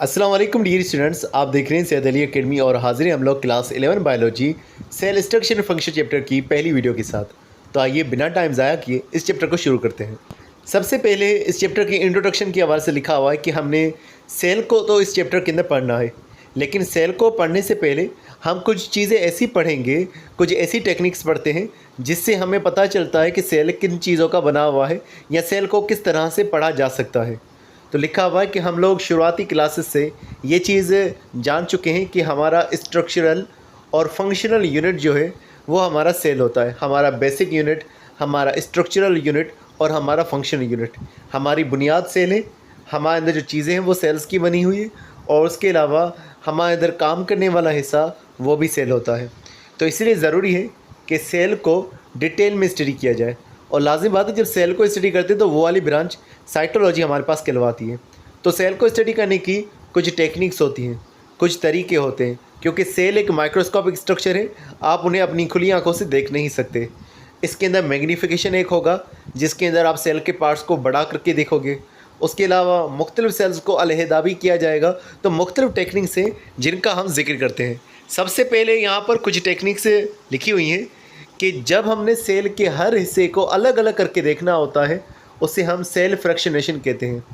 अस्सलाम वालेकुम dear students, आप देख रहे हैं सैयद अली एकेडमी और हाजिर हैं हम लोग class 11 biology cell structure and function chapter की पहली वीडियो के साथ। तो आइए बिना टाइम ज़ाया किए इस चैप्टर को शुरू करते हैं। सबसे पहले इस चैप्टर की इंट्रोडक्शन के हवाले से लिखा हुआ है कि हमने सेल को तो इस चैप्टर के अंदर पढ़ना है, लेकिन सेल को पढ़ने से पहले हम कुछ चीज़ें ऐसी पढ़ेंगे, कुछ ऐसी टेक्निक्स पढ़ते हैं जिससे हमें पता चलता है कि सेल किन चीज़ों का बना हुआ है या सेल को किस तरह से पढ़ा जा सकता है। तो लिखा हुआ है कि हम लोग शुरुआती क्लासेस से ये चीज़ जान चुके हैं कि हमारा स्ट्रक्चरल और फंक्शनल यूनिट जो है वो हमारा सेल होता है। हमारा बेसिक यूनिट, हमारा स्ट्रक्चरल यूनिट और हमारा फंक्शनल यूनिट हमारी बुनियाद सेल है। हमारे अंदर जो चीज़ें हैं वो सेल्स की बनी हुई है और उसके अलावा हमारे अंदर काम करने वाला हिस्सा वो भी सेल होता है। तो इसलिए ज़रूरी है कि सेल को डिटेल में स्टडी किया जाए और लाजिम बात है जब सेल को स्टडी करते हैं तो वो वाली ब्रांच साइटोलॉजी हमारे पास कहलवाती है। तो सेल को स्टडी करने की कुछ टेक्निक्स होती हैं, कुछ तरीके होते हैं, क्योंकि सेल एक माइक्रोस्कोपिक स्ट्रक्चर है, आप उन्हें अपनी खुली आंखों से देख नहीं सकते। इसके अंदर मैग्नीफिकेशन एक होगा जिसके अंदर आप सेल के पार्ट्स को बड़ा करके देखोगे। उसके अलावा मुख्तलिफ सेल्स को अलहदा भी किया जाएगा। तो मुख्तलिफ टेक्निक्स हैं जिनका हम जिक्र करते हैं। सबसे पहले यहाँ पर कुछ टेक्निक्स लिखी हुई हैं कि जब हमने सेल के हर हिस्से को अलग अलग करके देखना होता है उसे हम सेल फ्रैक्शनेशन कहते हैं।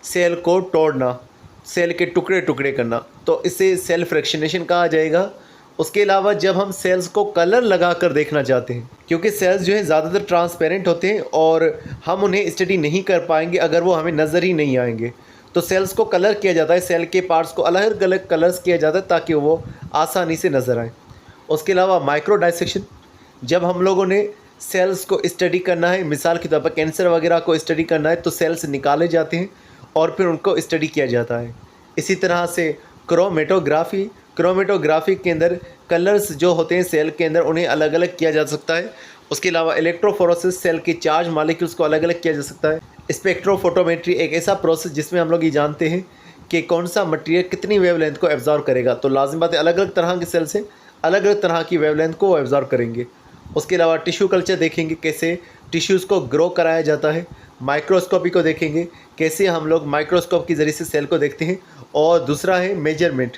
सेल को तोड़ना, सेल के टुकड़े टुकड़े करना, तो इसे सेल फ्रैक्शनेशन कहा जाएगा। उसके अलावा जब हम सेल्स को कलर लगा कर देखना चाहते हैं, क्योंकि सेल्स जो है ज़्यादातर ट्रांसपेरेंट होते हैं और हम उन्हें स्टडी नहीं कर पाएंगे अगर वो हमें नज़र ही नहीं आएंगे, तो सेल्स को कलर किया जाता है, सेल के पार्ट्स को अलग अलग कलर्स किया जाता है ताकि वो आसानी से नज़र आए। उसके अलावा माइक्रो डाइसेक्शन, जब हम लोगों ने सेल्स को स्टडी करना है, मिसाल के तौर पर कैंसर वगैरह को स्टडी करना है, तो सेल्स निकाले जाते हैं और फिर उनको स्टडी किया जाता है। इसी तरह से क्रोमेटोग्राफी के अंदर कलर्स जो होते हैं सेल के अंदर उन्हें अलग अलग किया जा सकता है। उसके अलावा इलेक्ट्रोफोरेसिस, सेल के चार्ज मालिक्यूल्स को अलग अलग किया जा सकता है। स्पेक्ट्रोफोटोमेट्री एक ऐसा प्रोसेस जिसमें हम लोग ये जानते हैं कि कौन सा मटेरियल कितनी वेवलेंथ को एब्जॉर्व करेगा। तो लाजिम बात है अलग अलग तरह के सेल से अलग अलग तरह की वेवलेंथ को वो एब्जॉर्व करेंगे। उसके अलावा टिश्यू कल्चर देखेंगे, कैसे टिश्यूज़ को ग्रो कराया जाता है। माइक्रोस्कोपी को देखेंगे, कैसे हम लोग माइक्रोस्कोप के ज़रिए से सेल को देखते हैं। और दूसरा है मेजरमेंट,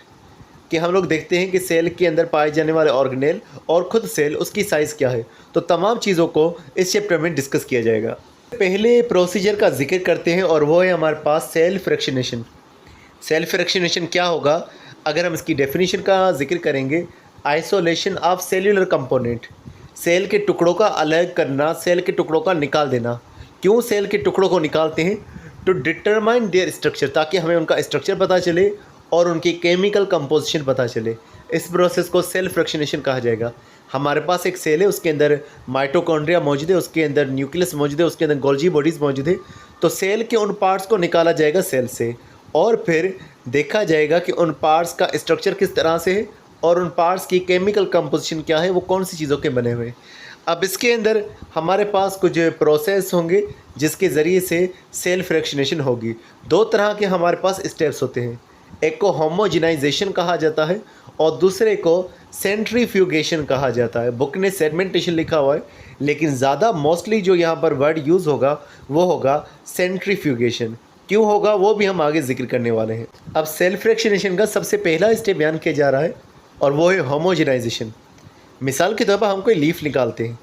कि हम लोग देखते हैं कि सेल के अंदर पाए जाने वाले ऑर्गेनेल और ख़ुद सेल उसकी साइज़ क्या है। तो तमाम चीज़ों को इस चैप्टर में डिस्कस किया जाएगा। पहले प्रोसीजर का जिक्र करते हैं और वो है हमारे पास सेल फ्रैक्शनेशन। सेल फ्रैक्शनेशन क्या होगा? अगर हम इसकी डेफिनेशन का जिक्र करेंगे, isolation of cellular component, cell के टुकड़ों का अलग करना, सेल के टुकड़ों का निकाल देना। क्यों सेल के टुकड़ों को निकालते हैं? टू डिटरमाइन देयर स्ट्रक्चर, ताकि हमें उनका स्ट्रक्चर पता चले और उनकी केमिकल कंपोजिशन पता चले। इस प्रोसेस को सेल फ्रैक्शनेशन कहा जाएगा। हमारे पास एक सेल है, उसके अंदर माइटोकॉन्ड्रिया मौजूद है, उसके अंदर न्यूक्लियस मौजूद है, उसके अंदर गोल्जी बॉडीज़ मौजूद है। तो सेल के उन पार्ट्स को निकाला जाएगा सेल से और फिर देखा जाएगा कि उन पार्ट्स का स्ट्रक्चर किस तरह से है और उन पार्ट्स की केमिकल कंपोजिशन क्या है, वो कौन सी चीज़ों के बने हुए हैं। अब इसके अंदर हमारे पास कुछ प्रोसेस होंगे जिसके ज़रिए से सेल फ्रैक्शनेशन होगी। दो तरह के हमारे पास स्टेप्स होते हैं, एक को होमोजेनाइजेशन कहा जाता है और दूसरे को सेंट्रीफ्यूगेशन कहा जाता है। बुक ने सेगमेंटेशन लिखा हुआ है, लेकिन ज़्यादा मोस्टली जो यहाँ पर वर्ड यूज़ होगा वो होगा सेंट्रीफ्यूगेशन। क्यों होगा वो भी हम आगे जिक्र करने वाले हैं। अब सेल फ्रैक्शनेशन का सबसे पहला स्टेप बयान किया जा रहा है और वो है होमोजेनाइजेशन। मिसाल के तौर पर हम कोई लीफ निकालते हैं,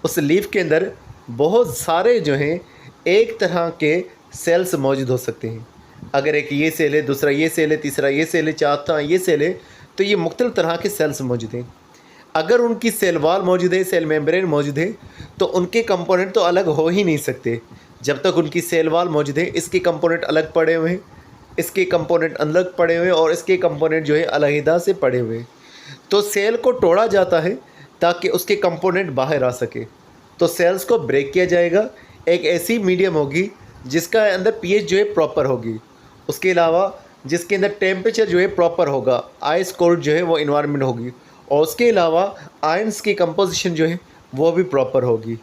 उस लीफ के अंदर बहुत सारे जो हैं एक तरह के सेल्स मौजूद हो सकते हैं। अगर एक ये सेल है, दूसरा ये सेल है, तीसरा ये सेल है, चौथा ये सेल है, तो ये मुख्तलिफ तरह के सेल्स मौजूद हैं। अगर उनकी सेल वाल मौजूद है, सेल मेम्ब्रेन मौजूद है, तो उनके कंपोनेंट तो अलग हो ही नहीं सकते जब तक उनकी सेल वाल मौजूद है। इसके कंपोनेंट अलग पड़े हुए हैं, इसके कंपोनेंट अलग पड़े हुए हैं और इसके कंपोनेंट जो है अलहदा से पड़े हुए हैं। तो सेल को तोड़ा जाता है ताकि उसके कंपोनेंट बाहर आ सके। तो सेल्स को ब्रेक किया जाएगा, एक ऐसी मीडियम होगी जिसका अंदर पीएच जो है प्रॉपर होगी। उसके अलावा जिसके अंदर टेम्परेचर जो है प्रॉपर होगा, आइस कोल्ड जो है वो इन्वायरमेंट होगी। और उसके अलावा आयंस की कंपोजिशन जो है वो भी प्रॉपर होगी।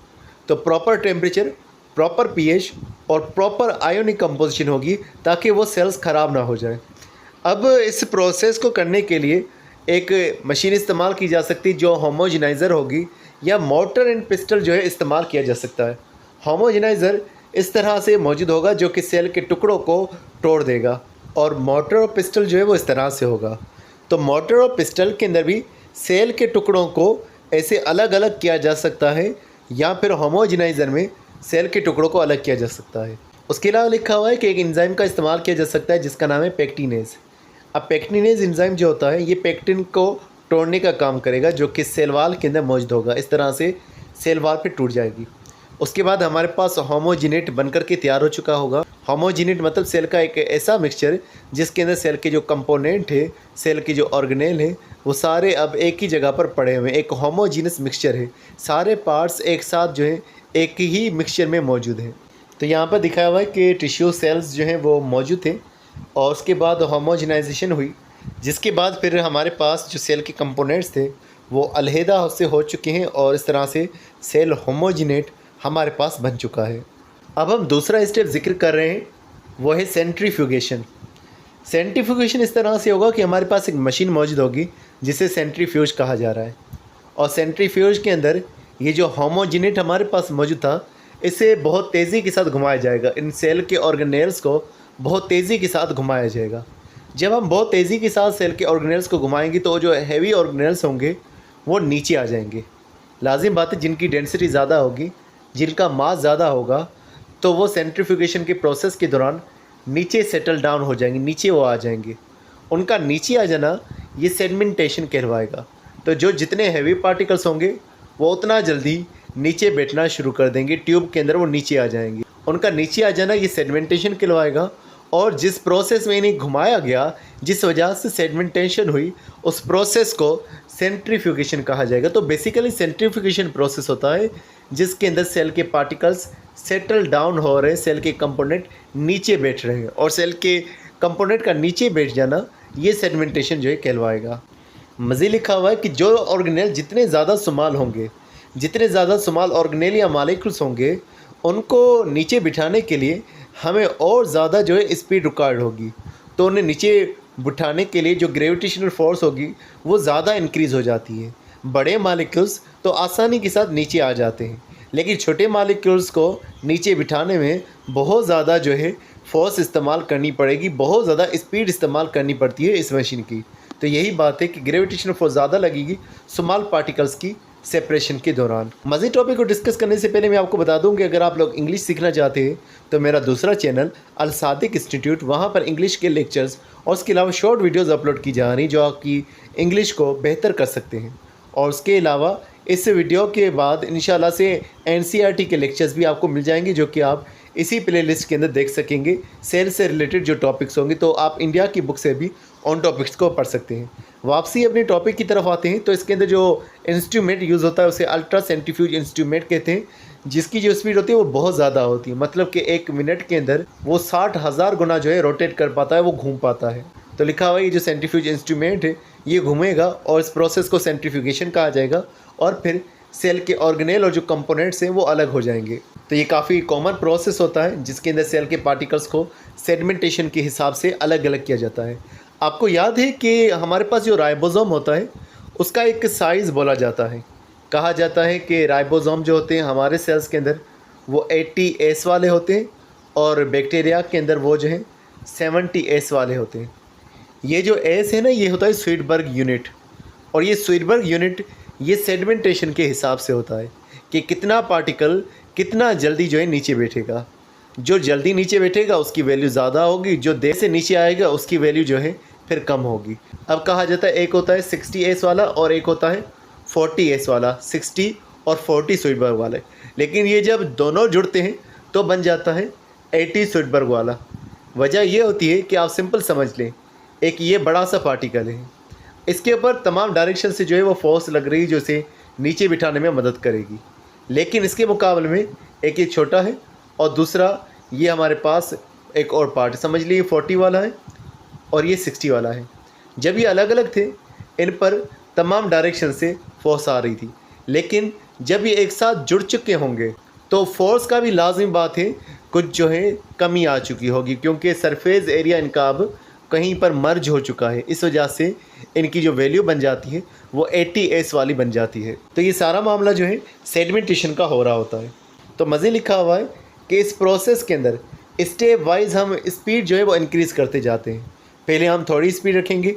तो प्रॉपर टेम्परेचर, प्रॉपर पीएच और प्रॉपर आयोनिक कंपोजिशन होगी ताकि वो सेल्स ख़राब ना हो जाए। अब इस प्रोसेस को करने के लिए एक मशीन इस्तेमाल की जा सकती है जो होमोजेनाइज़र होगी, या मोटर एंड पिस्टल जो है इस्तेमाल किया जा सकता है। होमोजेनाइज़र इस तरह से मौजूद होगा जो कि सेल के टुकड़ों को तोड़ देगा और मोटर और पिस्टल जो है वो इस तरह से होगा। तो मोटर और पिस्टल के अंदर भी सेल के टुकड़ों को ऐसे अलग अलग किया जा सकता है, या फिर होमोजेनाइज़र में सेल के टुकड़ों को अलग किया जा सकता है। उसके अलावा लिखा हुआ है कि एक एंजाइम का इस्तेमाल किया जा सकता है जिसका नाम है पेक्टिनेज। अब पेक्टिनेज एंजाइम जो होता है ये पेक्टिन को तोड़ने का काम करेगा, जो कि सेल वाल के अंदर मौजूद होगा। इस तरह से सेल वाल पे टूट जाएगी। उसके बाद हमारे पास होमोजिनेट बनकर के तैयार हो चुका होगा। होमोजिनेट मतलब सेल का एक ऐसा मिक्सचर जिसके अंदर सेल के जो कंपोनेंट है, सेल की जो ऑर्गेनेल है, वो सारे अब एक ही जगह पर पड़े हुए हैं। एक होमोजीनस मिक्सचर है, सारे पार्ट्स एक साथ जो है एक ही मिक्सचर में मौजूद हैं। तो यहाँ पर दिखाया हुआ है कि टिश्यू सेल्स जो हैं वो मौजूद थे और उसके बाद होमोजेनाइजेशन हुई, जिसके बाद फिर हमारे पास जो सेल के कंपोनेंट्स थे वो अलहदा से हो चुके हैं और इस तरह से सेल होमोजिनेट हमारे पास बन चुका है। अब हम दूसरा स्टेप जिक्र कर रहे हैं, वो है सेंट्रीफ्यूगेशन। सेंट्रीफ्यूगेशन इस तरह से होगा कि हमारे पास एक मशीन मौजूद होगी जिसे सेंट्रीफ्यूज कहा जा रहा है, और सेंट्रीफ्यूज के अंदर ये जो होमोजिनेट हमारे पास मौजूद था इसे बहुत तेज़ी के साथ घुमाया जाएगा। इन सेल के ऑर्गेनेल्स को बहुत तेज़ी के साथ घुमाया जाएगा। जब हम बहुत तेज़ी के साथ सेल के ऑर्गेनेल्स को घुमाएंगे तो जो हैवी ऑर्गेनेल्स होंगे वो नीचे आ जाएंगे। लाजिम बात है, जिनकी डेंसिटी ज़्यादा होगी, जिनका मास ज़्यादा होगा, तो वो सेंट्रीफ्यूगेशन के प्रोसेस के दौरान नीचे सेटल डाउन हो जाएंगे, नीचे वो आ जाएंगे। उनका नीचे आ जाना ये सेडिमेंटेशन कहलवाएगा। तो जो जितने हैवी पार्टिकल्स होंगे वो उतना जल्दी नीचे बैठना शुरू कर देंगे, ट्यूब के अंदर वो नीचे आ जाएंगे। उनका नीचे आ जाना ये सेडिमेंटेशन कहलवाएगा। और जिस प्रोसेस में इन्हें घुमाया गया, जिस वजह से सेडिमेंटेशन हुई, उस प्रोसेस को सेंट्रीफ्यूगेशन कहा जाएगा। तो बेसिकली सेंट्रीफ्यूगेशन प्रोसेस होता है जिसके अंदर सेल के पार्टिकल्स सेटल डाउन हो रहे हैं, सेल के कंपोनेंट नीचे बैठ रहे हैं, और सेल के कंपोनेंट का नीचे बैठ जाना ये सेडिमेंटेशन जो है कहलवाएगा। मज़ीद लिखा हुआ है कि जो ऑर्गेनेल जितने ज़्यादा शुमाल होंगे, जितने ज़्यादा शुमाल ऑर्गेनेल या मालिक्यूल्स होंगे, उनको नीचे बिठाने के लिए हमें और ज़्यादा जो है स्पीड रिक्वायर्ड होगी। तो उन्हें नीचे बिठाने के लिए जो ग्रेविटेशनल फोर्स होगी वो ज़्यादा इंक्रीज़ हो जाती है। बड़े मालिक्यूल्स तो आसानी के साथ नीचे आ जाते हैं, लेकिन छोटे मालिक्यूल्स को नीचे बिठाने में बहुत ज़्यादा जो है फोर्स इस्तेमाल करनी पड़ेगी, बहुत ज़्यादा स्पीड इस्तेमाल करनी पड़ती है इस मशीन की। तो यही बात है कि ग्रेविटेशनल फोर्स ज़्यादा लगेगी स्मॉल पार्टिकल्स की सेपरेशन के दौरान। मज़ीद टॉपिक को डिस्कस करने से पहले मैं आपको बता दूं कि अगर आप लोग इंग्लिश सीखना चाहते हैं तो मेरा दूसरा चैनल अल सादिक इंस्टीट्यूट, वहां पर इंग्लिश के लेक्चर्स और उसके अलावा शॉर्ट वीडियोस अपलोड की जा रही जो आपकी इंग्लिश को बेहतर कर सकते हैं। और उसके अलावा इस वीडियो के बाद इंशाल्लाह से NCERT के लेक्चर्स भी आपको मिल जाएंगे, जो कि आप इसी प्लेलिस्ट के अंदर देख सकेंगे। सेल से रिलेटेड जो टॉपिक्स होंगे तो आप इंडिया की बुक से भी उन टॉपिक्स को पढ़ सकते हैं। वापसी अपने टॉपिक की तरफ आते हैं तो इसके अंदर जो इंस्ट्रूमेंट यूज़ होता है उसे अल्ट्रा सेंट्रीफ्यूज इंस्ट्रूमेंट कहते हैं, जिसकी जो स्पीड होती है वो बहुत ज़्यादा होती है। मतलब कि 1 मिनट के अंदर वो 60,000 गुना जो है रोटेट कर पाता है, वो घूम पाता है। तो लिखा हुआ है ये जो सेंट्रीफ्यूज इंस्ट्रूमेंट है ये घूमेगा और इस प्रोसेस को सेंट्रीफ्यूगेशन कहा जाएगा, और फिर सेल के ऑर्गेनेल और जो कंपोनेंट्स हैं वो अलग हो जाएंगे। तो ये काफ़ी कॉमन प्रोसेस होता है जिसके अंदर सेल के पार्टिकल्स को सेडिमेंटेशन के हिसाब से अलग अलग किया जाता है। आपको याद है कि हमारे पास जो राइबोसोम होता है उसका एक साइज़ बोला जाता है। कहा जाता है कि राइबोसोम जो होते हैं हमारे सेल्स के अंदर वो 80S वाले होते हैं, और बैक्टीरिया के अंदर वो जो है 70S वाले होते हैं। ये जो S है ना, ये होता है स्वीडबर्ग यूनिट, और ये स्वीडबर्ग यूनिट ये सेडिमेंटेशन के हिसाब से होता है कि कितना पार्टिकल कितना जल्दी जो है नीचे बैठेगा। जो जल्दी नीचे बैठेगा उसकी वैल्यू ज़्यादा होगी, जो देर से नीचे आएगा उसकी वैल्यू जो है फिर कम होगी। अब कहा जाता है एक होता है 60S वाला और एक होता है 40S वाला, 60 और 40 स्वीडबर्ग वाले। लेकिन ये जब दोनों जुड़ते हैं तो बन जाता है 80 स्वीडबर्ग वाला। वजह ये होती है कि आप सिंपल समझ लें, एक ये बड़ा सा पार्टिकल है, इसके ऊपर तमाम डायरेक्शन से जो है वो फोर्स लग रही है जो इसे नीचे बिठाने में मदद करेगी। लेकिन इसके मुकाबले में एक ये छोटा है और दूसरा ये हमारे पास एक और पार्ट, समझ लीजिए 40 वाला है और ये 60 वाला है। जब ये अलग अलग थे इन पर तमाम डायरेक्शन से फोर्स आ रही थी, लेकिन जब ये एक साथ जुड़ चुके होंगे तो फोर्स का भी लाजिम बात है कुछ जो है कमी आ चुकी होगी, क्योंकि सरफेस एरिया इनका अब कहीं पर मर्ज हो चुका है। इस वजह से इनकी जो वैल्यू बन जाती है वो 80S वाली बन जाती है। तो ये सारा मामला जो है सेडिमेंटेशन का हो रहा होता है। तो मज़े लिखा हुआ है कि इस प्रोसेस के अंदर स्टेप वाइज हम स्पीड जो है वो इंक्रीज़ करते जाते हैं। पहले हम थोड़ी स्पीड रखेंगे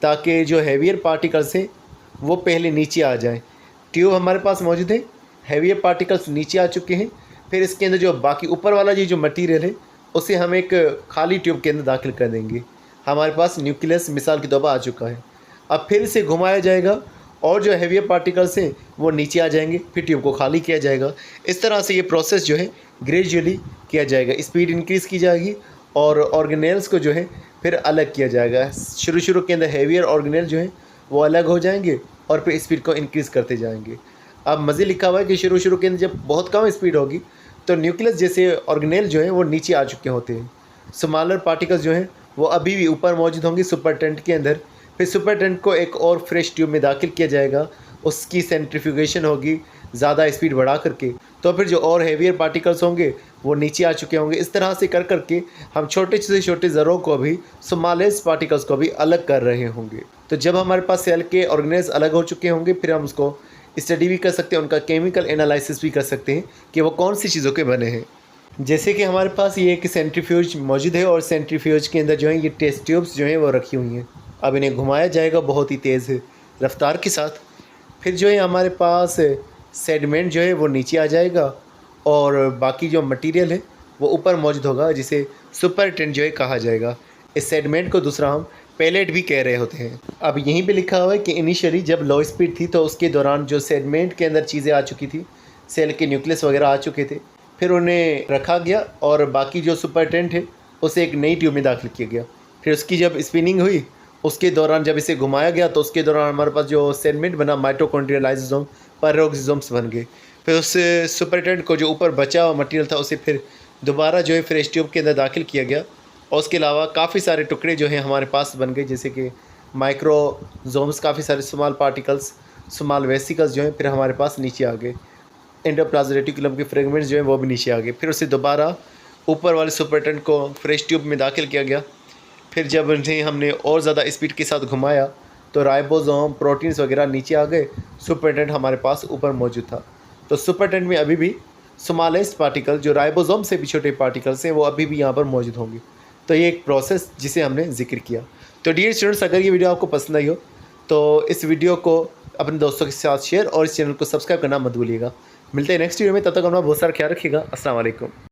ताकि जो हैवियर पार्टिकल्स हैं वो पहले नीचे आ जाएं। ट्यूब हमारे पास मौजूद है, हैवियर पार्टिकल्स नीचे आ चुके हैं। फिर इसके अंदर जो बाकी ऊपर वाला जो मटेरियल है उसे हम एक खाली ट्यूब के अंदर दाखिल कर देंगे। हमारे पास न्यूक्लियस मिसाल के तौर पर आ चुका है। अब फिर इसे घुमाया जाएगा और जो हैवियर पार्टिकल्स हैं वो नीचे आ जाएंगे, फिर ट्यूब को खाली किया जाएगा। इस तरह से ये प्रोसेस जो है ग्रेजुअली किया जाएगा। स्पीड इंक्रीज़ की जाएगी और ऑर्गेनेल्स को जो है फिर अलग किया जाएगा। शुरू के अंदर हैवियर ऑर्गेनेल जो है वो अलग हो जाएंगे और फिर स्पीड को इंक्रीज़ करते जाएंगे। अब मज़े लिखा हुआ है कि शुरू के अंदर जब बहुत कम स्पीड होगी तो न्यूक्लियस जैसे ऑर्गेनेल जो हैं वो नीचे आ चुके होते हैं। स्मॉलर पार्टिकल्स जो हैं वो अभी भी ऊपर मौजूद होंगे सुपर टेंट के अंदर। फिर सुपर टेंट को एक और फ्रेश ट्यूब में दाखिल किया जाएगा, उसकी सेंट्रीफ्यूगेशन होगी ज़्यादा स्पीड बढ़ा करके, तो फिर जो और हैवियर पार्टिकल्स होंगे वो नीचे आ चुके होंगे। इस तरह से कर करके हम छोटे से छोटे ज़रों को भी, स्मॉलेस्ट पार्टिकल्स को भी अलग कर रहे होंगे। तो जब हमारे पास सेल के ऑर्गेनेल्स अलग हो चुके होंगे फिर हम उसको स्टडी भी कर सकते हैं, उनका केमिकल एनालिसिस भी कर सकते हैं कि वो कौन सी चीज़ों के बने हैं। जैसे कि हमारे पास ये एक सेंट्रीफ्यूज मौजूद है और सेंट्रीफ्यूज के अंदर जो है ये टेस्ट ट्यूब्स जो हैं वो रखी हुई हैं। अब इन्हें घुमाया जाएगा बहुत ही तेज़ रफ्तार के साथ। फिर जो है हमारे पास सेडमेंट जो है वो नीचे आ जाएगा और बाकी जो मटेरियल है वो ऊपर मौजूद होगा, जिसे सुपर टेंट जो है कहा जाएगा। इस सेडमेंट को दूसरा हम पैलेट भी कह रहे होते हैं। अब यहीं पे लिखा हुआ है कि इनिशियली जब लो स्पीड थी तो उसके दौरान जो सेडमेंट के अंदर चीज़ें आ चुकी थी, सेल के न्यूक्लियस वगैरह आ चुके थे, फिर उन्हें रखा गया और बाकी जो सुपर टेंट है उसे एक नई ट्यूब में दाखिल किया गया। फिर उसकी जब स्पिनिंग हुई उसके दौरान जब इसे घुमाया गया तो उसके दौरान हमारे पास जो सेगमेंट बना माइटोकॉन्ड्रियल लाइसोसोम, पेरोक्सिसोम्स बन गए। फिर उस सुपर टेंट को जो ऊपर बचा हुआ मटेरियल था उसे फिर दोबारा जो है फ्रेश ट्यूब के अंदर दाखिल किया गया और उसके अलावा काफ़ी सारे टुकड़े जो हैं हमारे पास बन गए, जैसे कि माइक्रोजोम्स, काफ़ी सारे स्मॉल पार्टिकल्स, स्मॉल वेसिकल्स जो हैं फिर हमारे पास नीचे आ गए। एंडोप्लाज्म रेटिकुलम के फ्रेगमेंट्स जो हैं वो भी नीचे आ गए। फिर उसे दोबारा ऊपर वाले सुपर टेंट को फ्रेश ट्यूब में दाखिल किया गया। फिर जब उन्हें हमने और ज़्यादा स्पीड के साथ घुमाया तो राइबोसोम, प्रोटीन्स वगैरह नीचे आ गए, सुपर टेंट हमारे पास ऊपर मौजूद था। तो सुपर टेंट में अभी भी स्मॉलेस्ट पार्टिकल जो राइबोसोम से भी छोटे पार्टिकल्स हैं वो अभी भी यहाँ पर मौजूद होंगे। तो ये एक प्रोसेस जिसे हमने जिक्र किया। तो डियर स्टूडेंट्स, अगर ये वीडियो आपको पसंद आई हो तो इस वीडियो को अपने दोस्तों के साथ शेयर और इस चैनल को सब्सक्राइब करना मत भूलिएगा। मिलते हैं नेक्स्ट वीडियो में, तब तक अपना बहुत सारा ख्याल रखिएगा। अस्सलाम वालेकुम।